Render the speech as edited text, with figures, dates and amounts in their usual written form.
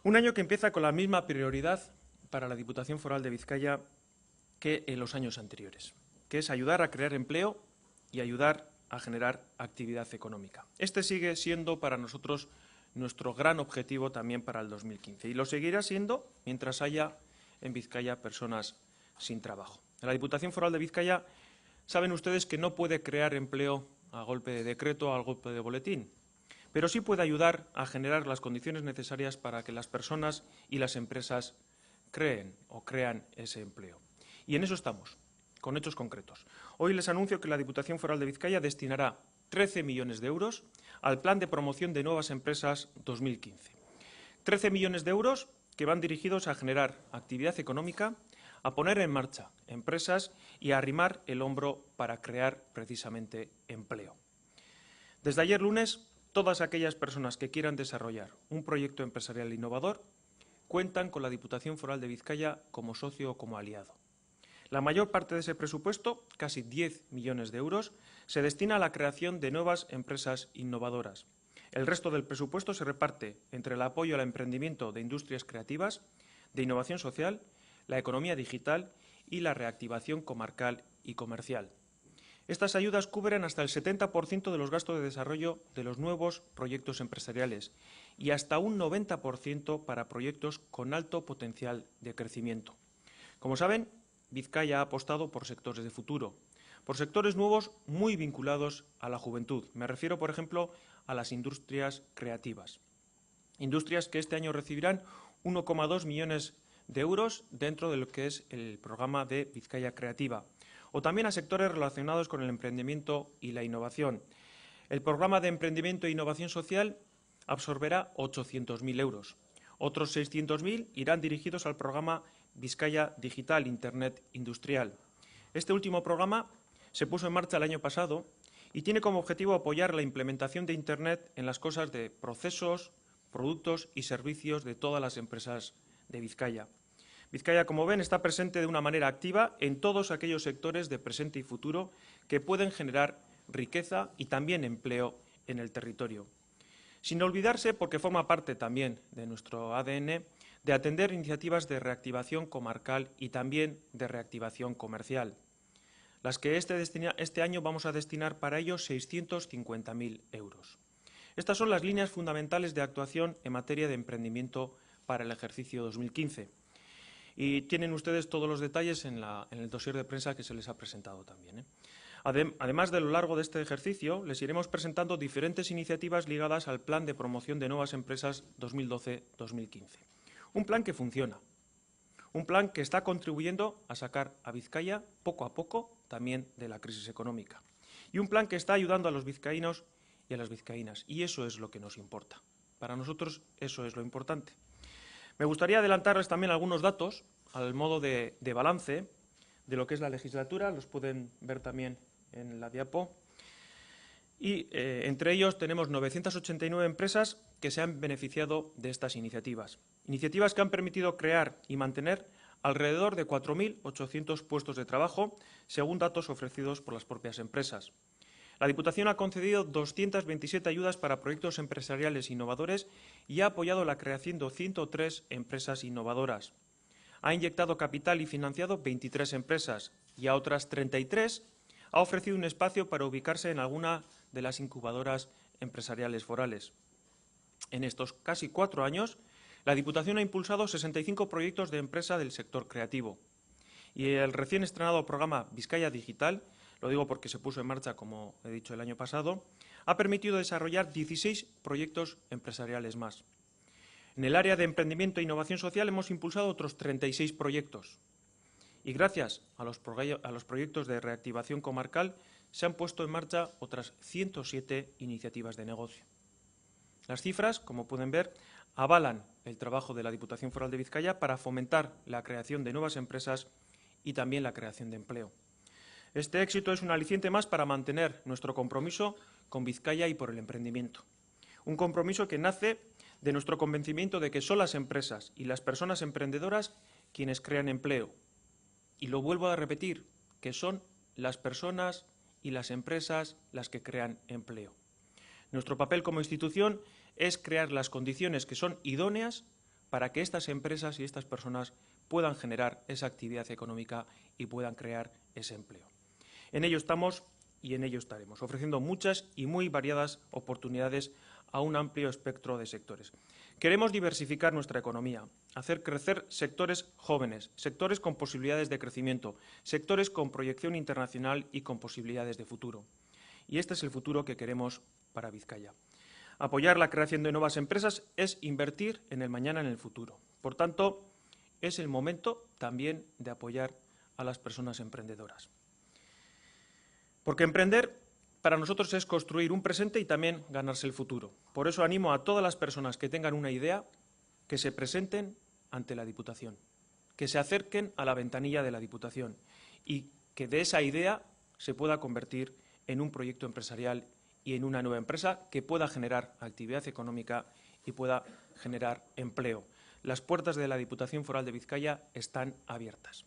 Un año que empieza con la misma prioridad para la Diputación Foral de Vizcaya que en los años anteriores, que es ayudar a crear empleo y ayudar a generar actividad económica. Este sigue siendo para nosotros nuestro gran objetivo también para el 2015 y lo seguirá siendo mientras haya en Vizcaya personas sin trabajo. En la Diputación Foral de Vizcaya saben ustedes que no puede crear empleo a golpe de decreto o a golpe de boletín, pero sí puede ayudar a generar las condiciones necesarias para que las personas y las empresas creen o crean ese empleo. Y en eso estamos, con hechos concretos. Hoy les anuncio que la Diputación Foral de Vizcaya destinará 13 millones de euros al Plan de Promoción de Nuevas Empresas 2015. 13 millones de euros que van dirigidos a generar actividad económica, a poner en marcha empresas y a arrimar el hombro para crear precisamente empleo. Desde ayer lunes, todas aquellas personas que quieran desarrollar un proyecto empresarial innovador cuentan con la Diputación Foral de Vizcaya como socio o como aliado. La mayor parte de ese presupuesto, casi 10 millones de euros, se destina a la creación de nuevas empresas innovadoras. El resto del presupuesto se reparte entre el apoyo al emprendimiento de industrias creativas, de innovación social, la economía digital y la reactivación comarcal y comercial. Estas ayudas cubren hasta el 70% de los gastos de desarrollo de los nuevos proyectos empresariales y hasta un 90% para proyectos con alto potencial de crecimiento. Como saben, Vizcaya ha apostado por sectores de futuro, por sectores nuevos muy vinculados a la juventud. Me refiero, por ejemplo, a las industrias creativas. Industrias que este año recibirán 1,2 millones de euros dentro de lo que es el programa de Vizcaya Creativa, o también a sectores relacionados con el emprendimiento y la innovación. El programa de emprendimiento e innovación social absorberá 800.000 euros. Otros 600.000 irán dirigidos al programa Vizcaya Digital Internet Industrial. Este último programa se puso en marcha el año pasado y tiene como objetivo apoyar la implementación de Internet en las cosas de procesos, productos y servicios de todas las empresas de Vizcaya. Vizcaya, como ven, está presente de una manera activa en todos aquellos sectores de presente y futuro que pueden generar riqueza y también empleo en el territorio. Sin olvidarse, porque forma parte también de nuestro ADN, de atender iniciativas de reactivación comarcal y también de reactivación comercial, las que este año vamos a destinar para ello 650.000 euros. Estas son las líneas fundamentales de actuación en materia de emprendimiento para el ejercicio 2015. Y tienen ustedes todos los detalles en el dossier de prensa que se les ha presentado también. Además, de lo largo de este ejercicio, les iremos presentando diferentes iniciativas ligadas al Plan de Promoción de Nuevas Empresas 2012-2015. Un plan que funciona, un plan que está contribuyendo a sacar a Vizcaya poco a poco también de la crisis económica. Y un plan que está ayudando a los vizcaínos y a las vizcaínas. Y eso es lo que nos importa. Para nosotros eso es lo importante. Me gustaría adelantarles también algunos datos al modo de balance de lo que es la legislatura. Los pueden ver también en la diapo. Y entre ellos tenemos 989 empresas que se han beneficiado de estas iniciativas. Iniciativas que han permitido crear y mantener alrededor de 4.800 puestos de trabajo, según datos ofrecidos por las propias empresas. La Diputación ha concedido 227 ayudas para proyectos empresariales innovadores y ha apoyado la creación de 103 empresas innovadoras. Ha inyectado capital y financiado 23 empresas y a otras 33 ha ofrecido un espacio para ubicarse en alguna de las incubadoras empresariales forales. En estos casi 4 años, la Diputación ha impulsado 65 proyectos de empresa del sector creativo. Y el recién estrenado programa Vizcaya Digital, lo digo porque se puso en marcha, como he dicho, el año pasado, ha permitido desarrollar 16 proyectos empresariales más. En el área de emprendimiento e innovación social hemos impulsado otros 36 proyectos. Y gracias a los proyectos de reactivación comarcal se han puesto en marcha otras 107 iniciativas de negocio. Las cifras, como pueden ver, avalan el trabajo de la Diputación Foral de Vizcaya para fomentar la creación de nuevas empresas y también la creación de empleo. Este éxito es un aliciente más para mantener nuestro compromiso con Vizcaya y por el emprendimiento. Un compromiso que nace de nuestro convencimiento de que son las empresas y las personas emprendedoras quienes crean empleo. Y lo vuelvo a repetir, que son las personas y las empresas las que crean empleo. Nuestro papel como institución es crear las condiciones que son idóneas para que estas empresas y estas personas puedan generar esa actividad económica y puedan crear ese empleo. En ello estamos y en ello estaremos, ofreciendo muchas y muy variadas oportunidades a un amplio espectro de sectores. Queremos diversificar nuestra economía, hacer crecer sectores jóvenes, sectores con posibilidades de crecimiento, sectores con proyección internacional y con posibilidades de futuro. Y este es el futuro que queremos para Vizcaya. Apoyar la creación de nuevas empresas es invertir en el mañana, en el futuro. Por tanto, es el momento también de apoyar a las personas emprendedoras. Porque emprender para nosotros es construir un presente y también ganarse el futuro. Por eso animo a todas las personas que tengan una idea que se presenten ante la Diputación, que se acerquen a la ventanilla de la Diputación y que de esa idea se pueda convertir en un proyecto empresarial y en una nueva empresa que pueda generar actividad económica y pueda generar empleo. Las puertas de la Diputación Foral de Vizcaya están abiertas.